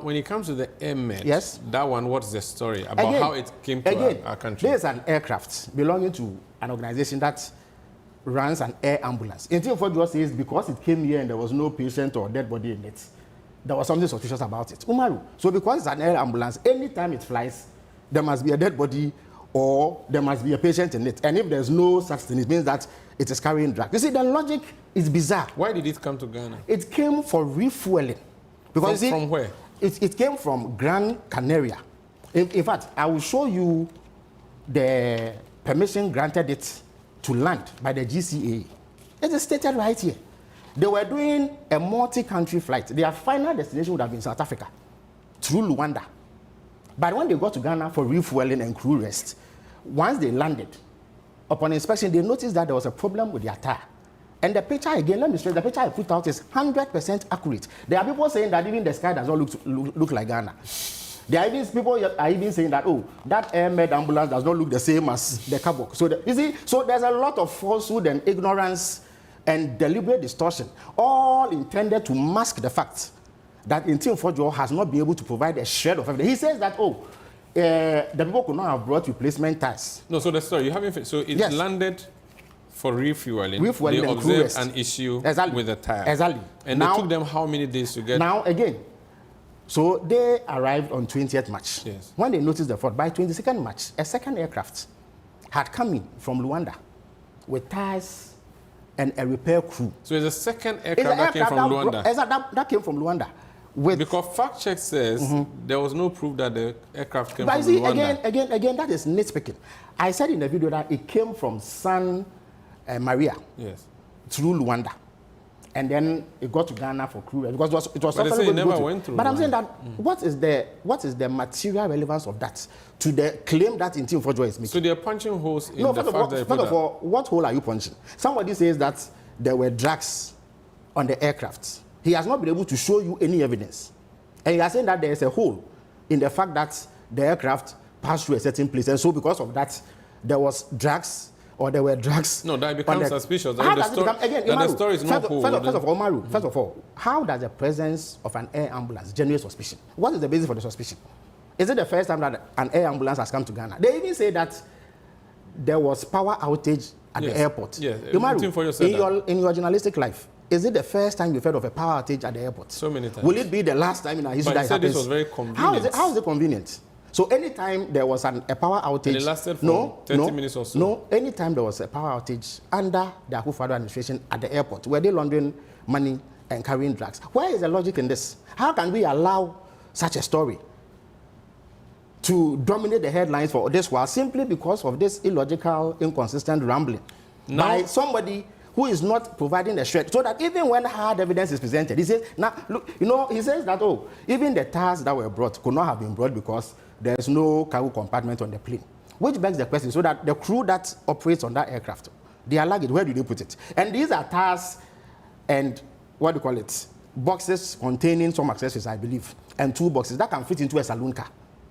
When it comes to the AirMed, yes, that one, what's the story about how it came to our country? There's an aircraft belonging to an organization that runs an air ambulance. Ntim Fordjour says because it came here and there was no patient or dead body in it, there was something suspicious about it. Umaru. So because it's an air ambulance, anytime it flies, there must be a dead body or there must be a patient in it. And if there's no such thing, it means that it is carrying drugs. You see, the logic is bizarre. Why did it come to Ghana? It came for refueling. Because from where? It came from Gran Canaria. In fact, I will show you the permission granted it to land by the GCA. It is stated right here. They were doing a multi-country flight. Their final destination would have been South Africa, through Rwanda. But when they got to Ghana for refueling and crew rest, once they landed, upon inspection, they noticed that there was a problem with their tire. And the picture, again, let me stress, the picture I put out is 100% accurate. There are people saying that even the sky does not look like Ghana. There are even people are even saying that, oh, that AirMed ambulance does not look the same as the Kabok. So, you see, so there's a lot of falsehood and ignorance and deliberate distortion, all intended to mask the fact that Ntim Fordjour has not been able to provide a shred of evidence. He says that, oh, the people could not have brought replacement tires. No, so the story, you haven't, so it landed for refueling. Refueling they and observed an issue with the tire. Exactly. And now, it took them how many days to get? Now, again, so they arrived on 20th March. Yes. When they noticed the fault, by 22nd March, a second aircraft had come in from Rwanda with tires and a repair crew. So it's a second aircraft that came from Rwanda? That came from Rwanda. Because fact check says there was no proof that the aircraft came from see, Rwanda. Again, that is nitpicking. I said in the video that it came from San Maria, yes, through Rwanda, and then it got to Ghana for crew because it was. But they say it never went through. But I'm saying that what is the material relevance of that to the claim that Ntim Fordjour is making? So they are punching holes in no, the fact that. First of all, what hole are you punching? Somebody says that there were drugs on the aircraft. He has not been able to show you any evidence, and he has saying that there is a hole in the fact that the aircraft passed through a certain place, and so because of that, there was drugs. Or there were drugs. No, that becomes suspicious. How does it become, again, Imaru, the story is not cool. First of all, how does the presence of an air ambulance generate suspicion? What is the basis for the suspicion? Is it the first time that an air ambulance has come to Ghana? They even say that there was power outage at the airport. Yes, Imaru, in your journalistic life, is it the first time you've heard of a power outage at the airport? So many times. Will it be the last time in our history that happens? This was very convenient. How is it convenient? So anytime there was a power outage, and it lasted for 30 minutes or so. No, anytime there was a power outage under the Akufo-Addo administration at the airport, were they laundering money and carrying drugs? Where is the logic in this? How can we allow such a story to dominate the headlines for this while simply because of this illogical, inconsistent rambling by somebody who is not providing the shred, so that even when hard evidence is presented, he says, now look, he says that, oh, even the tires that were brought could not have been brought because there is no cargo compartment on the plane. Which begs the question, so that the crew that operates on that aircraft, their luggage, where do they put it? And these are tires and, what do you call it, boxes containing some accessories, I believe, and 2 boxes that can fit into a saloon car.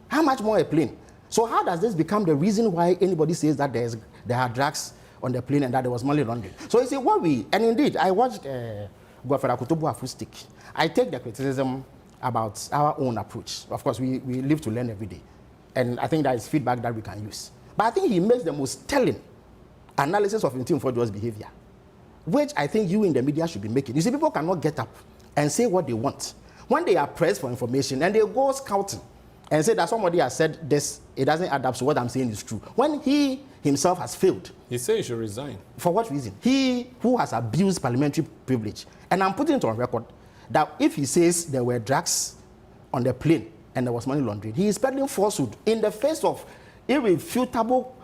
How much more a plane? So how does this become the reason why anybody says that there are drugs on the plane and that there was money laundering? So you see, and indeed, I watched Gwafera Kutubu Afustik. I take the criticism about our own approach. Of course, we live to learn every day. And I think that is feedback that we can use. But I think he makes the most telling analysis of Ntim Fordjour's behavior, which I think you in the media should be making. You see, people cannot get up and say what they want. When they are pressed for information and they go scouting and say that somebody has said this, it doesn't add up, so what I'm saying is true. When he himself has failed. He said he should resign. For what reason? He who has abused parliamentary privilege. And I'm putting it on record that if he says there were drugs on the plane and there was money laundering, he is peddling falsehood in the face of irrefutable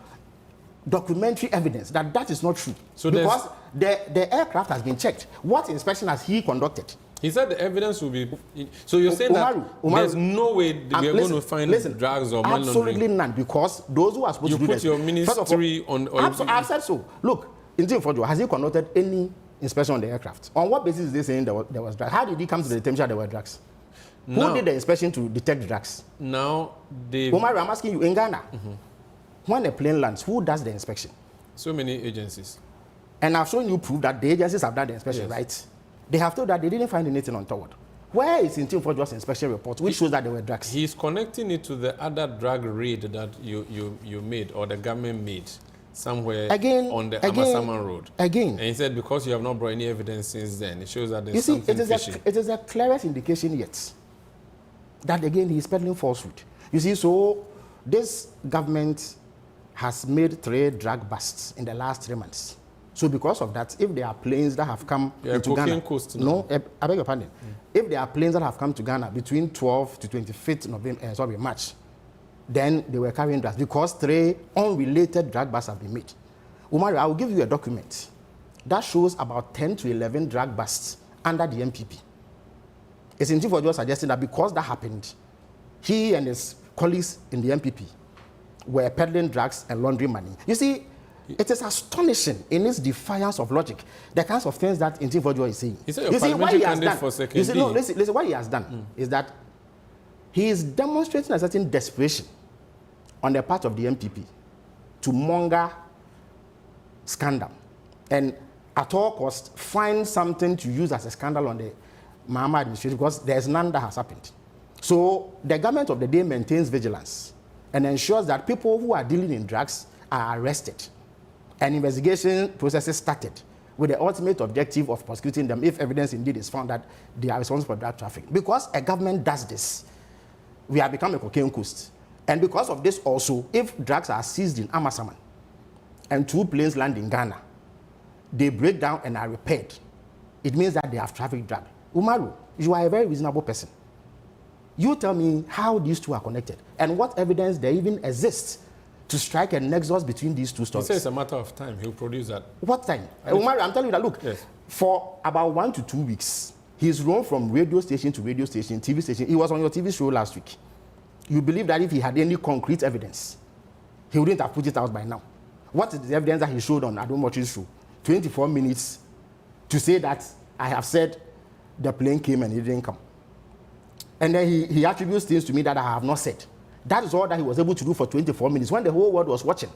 documentary evidence that is not true. So because the aircraft has been checked. What inspection has he conducted? He said the evidence will be... So you're saying that there's no way we are going to find drugs or money laundering? Absolutely none, because those who are supposed to do this... You put your ministry on... I've said so. Look, Ntim Fordjour, has he conducted any inspection on the aircraft? On what basis is they saying there was drugs? How did he come to the determination there were drugs? Who did the inspection to detect drugs? Now, Omar, I'm asking you, in Ghana, when a plane lands, who does the inspection? So many agencies. And I've shown you proof that the agencies have done the inspection, right? They have told that they didn't find anything untoward. Where is Ntim Fordjour's inspection report, which shows that there were drugs? He's connecting it to the other drug raid that you made, or the government made, somewhere on the Amasaman Road. And he said because you have not brought any evidence since then, it shows that there's something fishy. It is the clearest indication yet that, again, he is peddling falsehood. You see, so this government has made 3 drug busts in the last 3 months. So because of that, if there are planes that have come into Ghana, I beg your pardon. If there are planes that have come to Ghana between 12th to 25th March, then they were carrying drugs because 3 unrelated drug busts have been made. Umaru, I will give you a document that shows about 10 to 11 drug busts under the MPP. It's Ntim Fordjour suggesting that because that happened, he and his colleagues in the MPP were peddling drugs and laundering money. You see, it is astonishing in its defiance of logic, the kinds of things that Ntim Fordjour is saying. You see, what he has done, listen, what he has done is that he is demonstrating a certain desperation on the part of the MPP to monger scandal and at all costs find something to use as a scandal on the Mahama administration, because there's none that has happened. So the government of the day maintains vigilance and ensures that people who are dealing in drugs are arrested and investigation processes started with the ultimate objective of prosecuting them if evidence indeed is found that they are responsible for drug trafficking. Because a government does this, we have become a cocaine coast. And because of this also, if drugs are seized in Amasaman and 2 planes land in Ghana, they break down and are repaired, it means that they have trafficked drugs. Umaru, you are a very reasonable person. You tell me how these 2 are connected and what evidence there even exists to strike a nexus between these 2 stories. He says it's a matter of time. He'll produce that. What time? Umaru, I'm telling you that, look, for about 1 to 2 weeks, he's roamed from radio station to radio station, TV station. He was on your TV show last week. You believe that if he had any concrete evidence, he wouldn't have put it out by now. What is the evidence that he showed on Adomochi's show? 24 minutes to say that I have said the plane came and it didn't come. And then he attributes things to me that I have not said. That is all that he was able to do for 24 minutes when the whole world was watching.